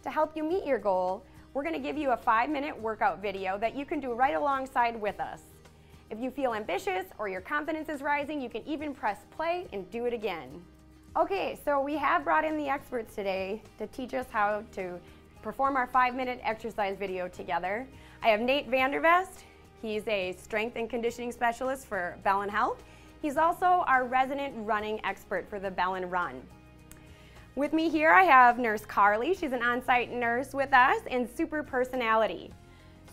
to help you meet your goal, we're going to give you a 5-minute workout video that you can do right alongside with us. If you feel ambitious or your confidence is rising, you can even press play and do it again. Okay, so we have brought in the experts today to teach us how to perform our 5-minute exercise video together. I have Nate Vandervest. He's a strength and conditioning specialist for Bell & Health. He's also our resident running expert for the Bell & Run. With me here I have Nurse Carly. She's an on-site nurse with us and super personality.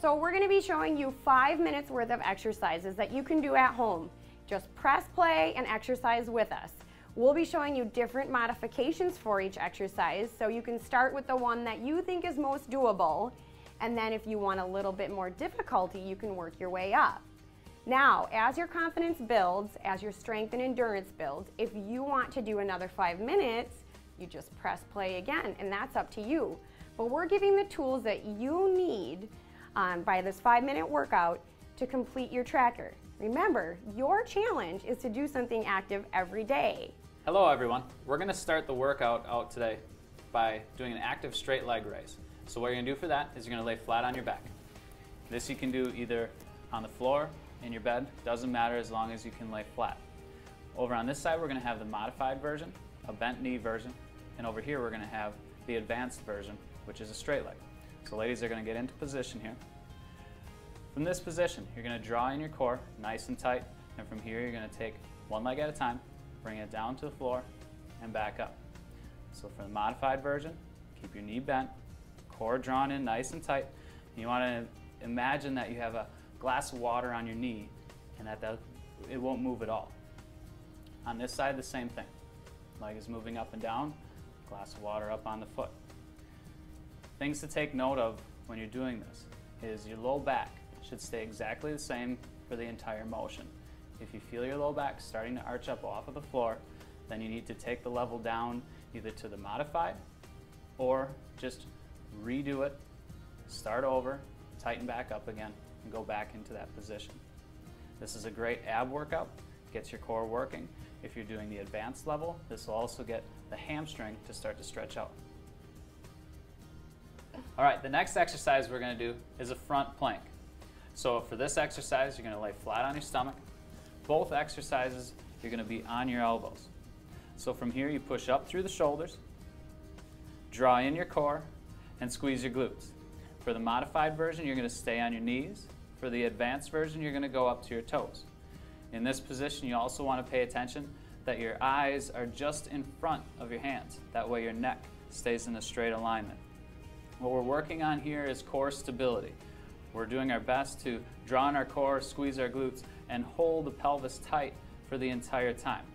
So we're going to be showing you 5 minutes worth of exercises that you can do at home. Just press play and exercise with us. We'll be showing you different modifications for each exercise, so you can start with the one that you think is most doable, and then if you want a little bit more difficulty, you can work your way up. Now, as your confidence builds, as your strength and endurance builds, if you want to do another 5 minutes, you just press play again, and that's up to you. But we're giving the tools that you need by this 5-minute workout to complete your tracker. Remember, your challenge is to do something active every day. Hello everyone. We're going to start the workout out today by doing an active straight leg raise. So what you're going to do for that is you're going to lay flat on your back. This you can do either on the floor, in your bed, doesn't matter as long as you can lay flat. Over on this side we're going to have the modified version, a bent knee version, and over here we're going to have the advanced version, which is a straight leg. So ladies are going to get into position here. From this position you're going to draw in your core nice and tight, and from here you're going to take one leg at a time, bring it down to the floor and back up. So for the modified version, keep your knee bent, core drawn in nice and tight. You want to imagine that you have a glass of water on your knee and that it won't move at all. On this side, the same thing. Leg is moving up and down, glass of water up on the foot. Things to take note of when you're doing this is your low back should stay exactly the same for the entire motion. If you feel your low back starting to arch up off of the floor, then you need to take the level down either to the modified or just redo it, start over, tighten back up again, and go back into that position. This is a great ab workout, gets your core working. If you're doing the advanced level, this will also get the hamstring to start to stretch out. All right, the next exercise we're going to do is a front plank. So for this exercise, you're going to lay flat on your stomach. Both exercises, you're going to be on your elbows. So from here, you push up through the shoulders, draw in your core, and squeeze your glutes. For the modified version, you're going to stay on your knees. For the advanced version, you're going to go up to your toes. In this position, you also want to pay attention that your eyes are just in front of your hands. That way your neck stays in a straight alignment. What we're working on here is core stability. We're doing our best to draw in our core, squeeze our glutes, and hold the pelvis tight for the entire time.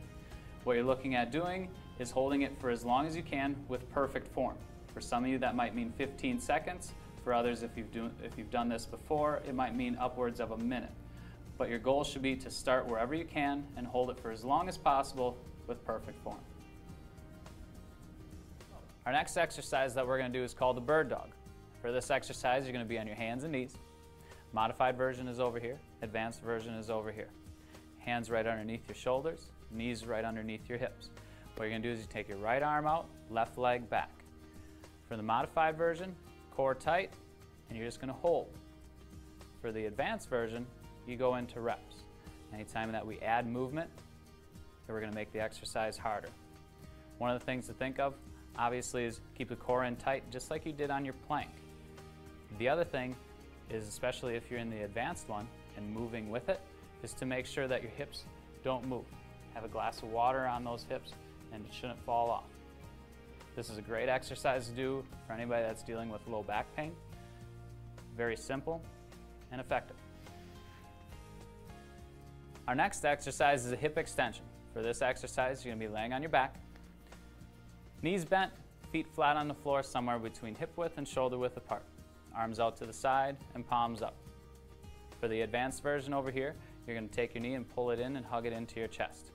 What you're looking at doing is holding it for as long as you can with perfect form. For some of you that might mean 15 seconds. For others, if you've done this before, it might mean upwards of a minute. But your goal should be to start wherever you can and hold it for as long as possible with perfect form. Our next exercise that we're going to do is called the bird dog. For this exercise, you're going to be on your hands and knees. Modified version is over here. Advanced version is over here. Hands right underneath your shoulders, knees right underneath your hips. What you're going to do is you take your right arm out, left leg back. For the modified version, core tight, and you're just going to hold. For the advanced version, you go into reps. Anytime that we add movement, we're going to make the exercise harder. One of the things to think of, obviously, is keep the core in tight, just like you did on your plank. The other thing is, especially if you're in the advanced one and moving with it, is to make sure that your hips don't move. Have a glass of water on those hips and it shouldn't fall off. This is a great exercise to do for anybody that's dealing with low back pain. Very simple and effective. Our next exercise is a hip extension. For this exercise, you're going to be laying on your back, knees bent, feet flat on the floor somewhere between hip width and shoulder width apart. Arms out to the side and palms up. For the advanced version over here, you're going to take your knee and pull it in and hug it into your chest.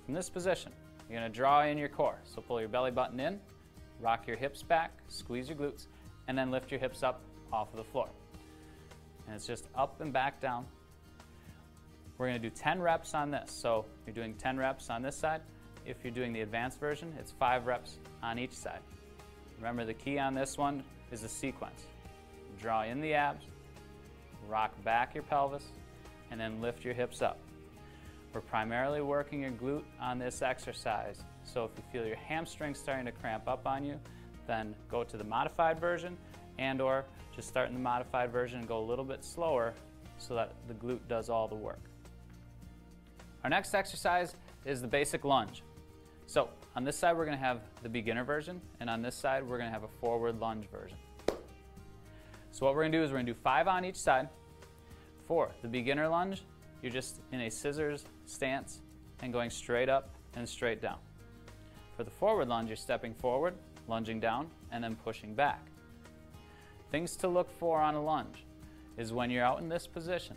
From this position, you're going to draw in your core. So pull your belly button in, rock your hips back, squeeze your glutes, and then lift your hips up off of the floor. And it's just up and back down. We're going to do 10 reps on this. So you're doing 10 reps on this side. If you're doing the advanced version, it's 5 reps on each side. Remember, the key on this one is a sequence. Draw in the abs, rock back your pelvis, and then lift your hips up. We're primarily working your glute on this exercise, so if you feel your hamstrings starting to cramp up on you, then go to the modified version, and or just start in the modified version and go a little bit slower so that the glute does all the work. Our next exercise is the basic lunge. So on this side we're going to have the beginner version, and on this side we're going to have a forward lunge version. So what we're going to do is we're going to do 5 on each side. For the beginner lunge, you're just in a scissors stance and going straight up and straight down. For the forward lunge, you're stepping forward, lunging down, and then pushing back. Things to look for on a lunge is when you're out in this position,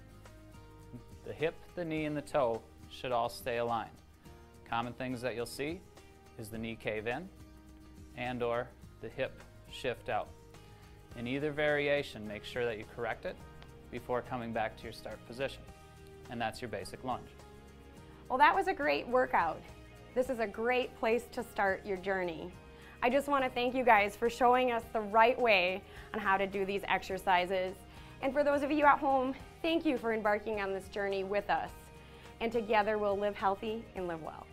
the hip, the knee, and the toe should all stay aligned. Common things that you'll see is the knee cave in and or the hip shift out. In either variation, make sure that you correct it before coming back to your start position. And that's your basic lunge. Well, that was a great workout. This is a great place to start your journey. I just want to thank you guys for showing us the right way on how to do these exercises. And for those of you at home, thank you for embarking on this journey with us. And together we'll live healthy and live well.